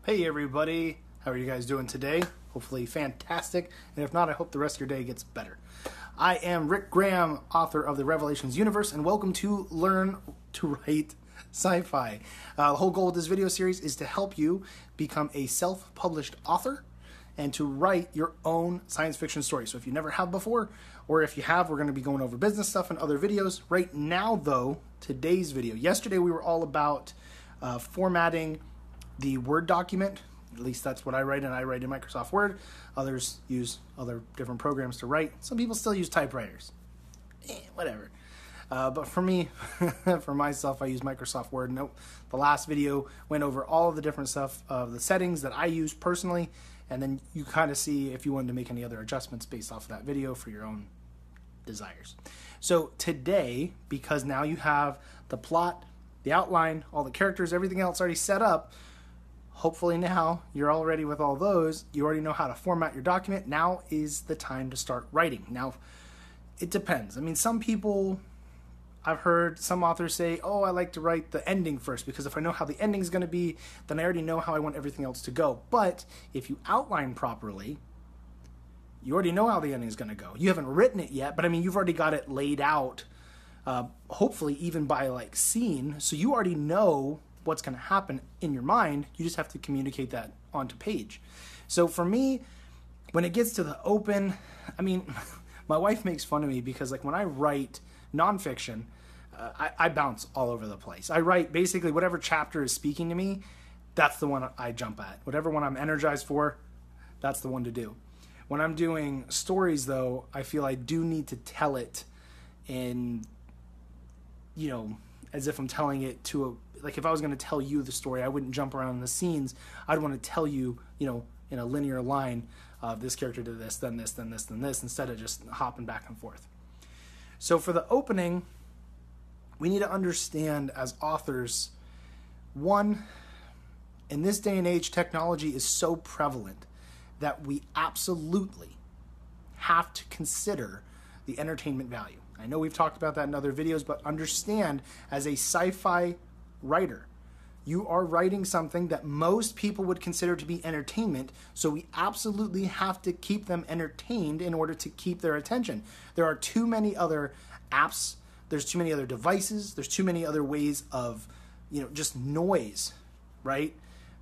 Hey everybody, how are you guys doing today? Hopefully fantastic, and if not, I hope the rest of your day gets better. I am Rick Graham, author of the Revelations universe, and welcome to Learn to Write Sci-Fi. The whole goal of this video series is to help you become a self-published author and to write your own science fiction story. So if you never have before, or if you have, we're going to be going over business stuff in other videos. Right now though, today's video. Yesterday we were all about formatting the Word document. At least that's what I write, and I write in Microsoft Word. Others use other different programs to write. Some people still use typewriters. Whatever. But for me, for myself, I use Microsoft Word. Nope. The last video went over all of the different stuff of the settings that I use personally, and then you kind of see if you wanted to make any other adjustments based off of that video for your own desires. So today, because now you have the plot, the outline, all the characters, everything else already set up, hopefully now you're all ready with all those. You already know how to format your document. Now is the time to start writing. Now, it depends. I mean, some people, I've heard some authors say, oh, I like to write the ending first because if I know how the ending is going to be, then I already know how I want everything else to go. But if you outline properly, you already know how the ending is going to go. You haven't written it yet, but I mean, you've already got it laid out, hopefully even by like scene, so you already know what's going to happen in your mind. You just have to communicate that onto page. So for me, when it gets to the open, I mean, my wife makes fun of me because like when I write nonfiction, I bounce all over the place. I write basically whatever chapter is speaking to me, that's the one I jump at. Whatever one I'm energized for, that's the one to do. When I'm doing stories though, I feel I do need to tell it in, you know, as if I'm telling it to a, like if I was going to tell you the story, I wouldn't jump around in the scenes. I'd want to tell you, you know, in a linear line, this character did this, then this, then this, then this, instead of just hopping back and forth. So for the opening, we need to understand as authors, one, in this day and age, technology is so prevalent that we absolutely have to consider the entertainment value. I know we've talked about that in other videos, but understand as a sci-fi writer, you are writing something that most people would consider to be entertainment, so we absolutely have to keep them entertained in order to keep their attention. There are too many other apps, there's too many other devices, there's too many other ways of, you know, just noise, right?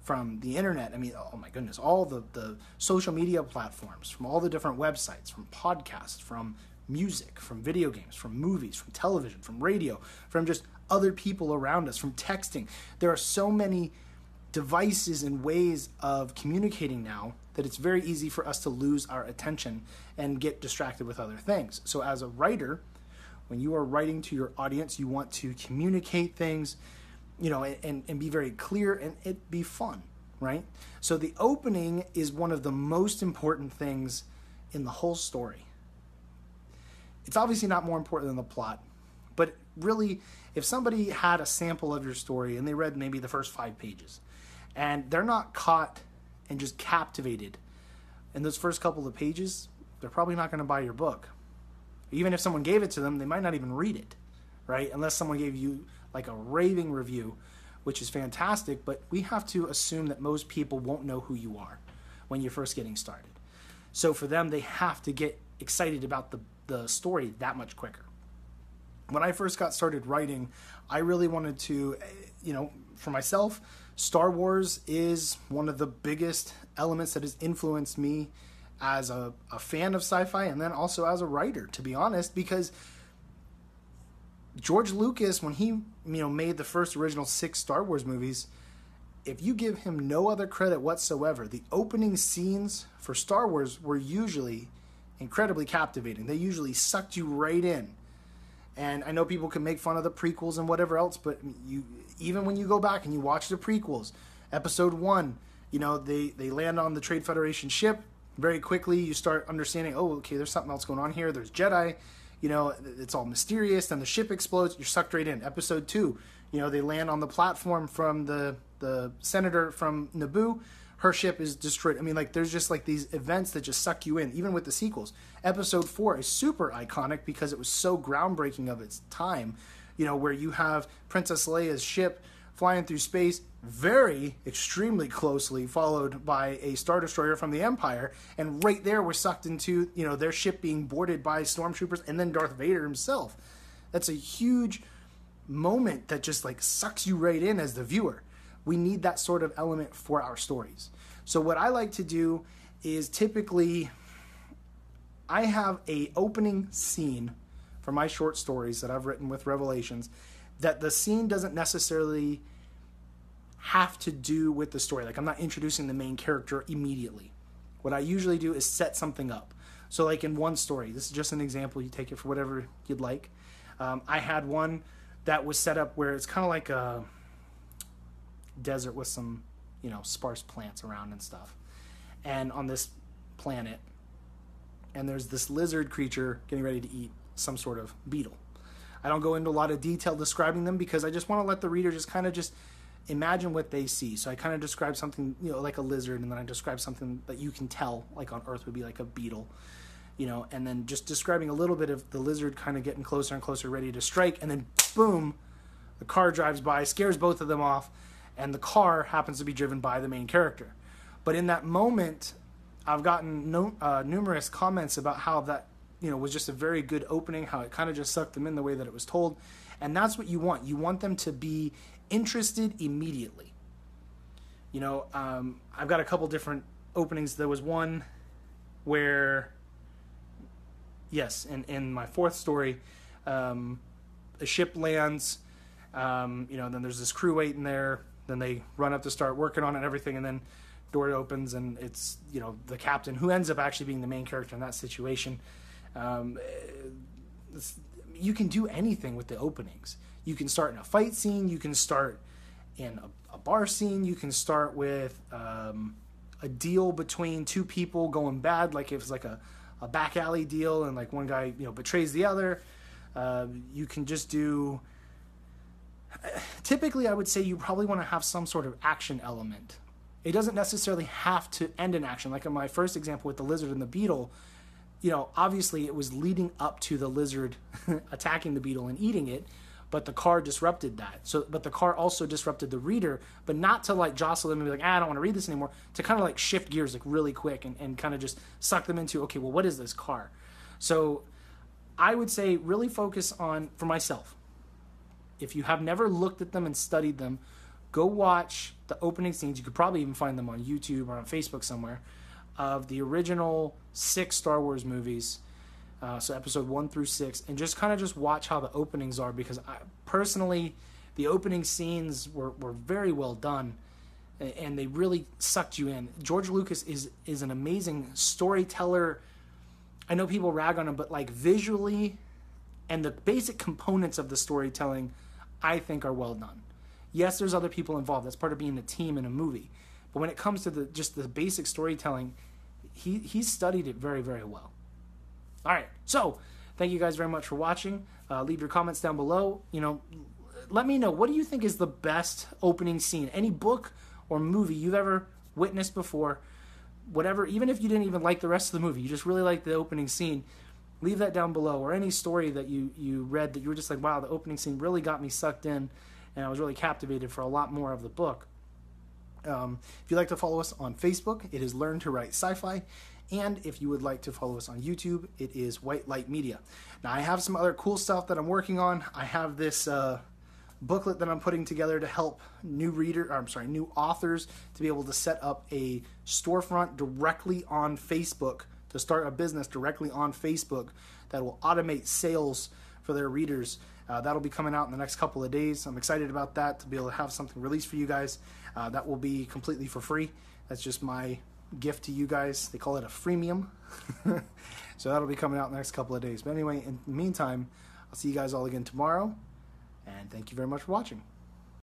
From the internet. I mean, oh my goodness, all the social media platforms, from all the different websites, from podcasts, from music, from video games, from movies, from television, from radio, from just other people around us, from texting. There are so many devices and ways of communicating now that it's very easy for us to lose our attention and get distracted with other things. So as a writer, when you are writing to your audience, you want to communicate things, you know, and be very clear and it be fun, right? So the opening is one of the most important things in the whole story. It's obviously not more important than the plot, but really, if somebody had a sample of your story and they read maybe the first 5 pages, and they're not caught and just captivated in those first couple of pages, they're probably not going to buy your book. Even if someone gave it to them, they might not even read it, right? Unless someone gave you like a raving review, which is fantastic, but we have to assume that most people won't know who you are when you're first getting started. So for them, they have to get excited about the story that much quicker. When I first got started writing, I really wanted to, you know, for myself, Star Wars is one of the biggest elements that has influenced me as a fan of sci-fi and then also as a writer, to be honest, because George Lucas, when he, you know, made the first original 6 Star Wars movies, if you give him no other credit whatsoever, the opening scenes for Star Wars were usually incredibly captivating. They usually sucked you right in. And I know people can make fun of the prequels and whatever else, but you, even when you go back and you watch the prequels, episode 1, you know, they land on the Trade Federation ship. Very quickly, you start understanding, oh, okay, there's something else going on here. There's Jedi, you know, it's all mysterious. Then the ship explodes. You're sucked right in. Episode 2, you know, they land on the platform from the senator from Naboo. Her ship is destroyed. I mean, like, there's just like these events that just suck you in, even with the sequels. Episode 4 is super iconic because it was so groundbreaking of its time, you know, where you have Princess Leia's ship flying through space, very extremely closely followed by a Star Destroyer from the Empire, and right there we're sucked into, you know, their ship being boarded by stormtroopers and then Darth Vader himself. That's a huge moment that just like sucks you right in as the viewer. We need that sort of element for our stories. So what I like to do is typically I have a opening scene for my short stories that I've written with Revelations that the scene doesn't necessarily have to do with the story. Like, I'm not introducing the main character immediately. What I usually do is set something up. So like in one story, this is just an example, you take it for whatever you'd like. I had one that was set up where it's kind of like a desert with some, you know, sparse plants around and stuff. And on this planet, and there's this lizard creature getting ready to eat some sort of beetle. I don't go into a lot of detail describing them because I just want to let the reader just kind of just imagine what they see. So I kind of describe something, you know, like a lizard, and then I describe something that you can tell, like on Earth would be like a beetle, you know, and then just describing a little bit of the lizard kind of getting closer and closer, ready to strike, and then boom, the car drives by, scares both of them off, and the car happens to be driven by the main character. But in that moment, I've gotten numerous comments about how that, you know, was just a very good opening, how it kind of just sucked them in the way that it was told. And that's what you want. You want them to be interested immediately. You know, I've got a couple different openings. There was one where, yes, in my fourth story, a ship lands, you know, then there's this crew waiting there, then they run up to start working on it and everything, and then door opens and it's, you know, the captain, who ends up actually being the main character in that situation. You can do anything with the openings. You can start in a fight scene, you can start in a bar scene, you can start with a deal between two people going bad, like if it's like a back alley deal and like one guy, you know, betrays the other. You can just do, typically I would say you probably want to have some sort of action element. It doesn't necessarily have to end in action. Like in my first example with the lizard and the beetle, you know, obviously it was leading up to the lizard attacking the beetle and eating it, but the car disrupted that. So, but the car also disrupted the reader, but not to like jostle them and be like, I don't want to read this anymore, to kind of like shift gears like really quick and kind of just suck them into, okay, well, what is this car? So I would say really focus on, for myself, if you have never looked at them and studied them, go watch the opening scenes. You could probably even find them on YouTube or on Facebook somewhere, of the original 6 Star Wars movies, so episode 1 through 6, and just kind of just watch how the openings are, because personally, the opening scenes were very well done, and they really sucked you in. George Lucas is an amazing storyteller. I know people rag on him, but like visually and the basic components of the storytelling, I think are well done. Yes, there's other people involved. That's part of being a team in a movie. But when it comes to just the basic storytelling, he's studied it very, very well. All right, so thank you guys very much for watching. Leave your comments down below. You know, let me know, what do you think is the best opening scene? Any book or movie you've ever witnessed before, whatever, even if you didn't even like the rest of the movie, you just really like the opening scene, leave that down below. Or any story that you read that you were just like, wow, the opening scene really got me sucked in, and I was really captivated for a lot more of the book. If you'd like to follow us on Facebook, it is Learn to Write Sci-Fi. And if you would like to follow us on YouTube, it is White Light Media. Now, I have some other cool stuff that I'm working on. I have this booklet that I'm putting together to help new authors to be able to set up a storefront directly on Facebook, to start a business directly on Facebook that will automate sales for their readers. That'll be coming out in the next couple of days. I'm excited about that, to be able to have something released for you guys. That will be completely for free. That's just my gift to you guys. They call it a freemium. So that'll be coming out in the next couple of days. But anyway, in the meantime, I'll see you guys all again tomorrow. And thank you very much for watching.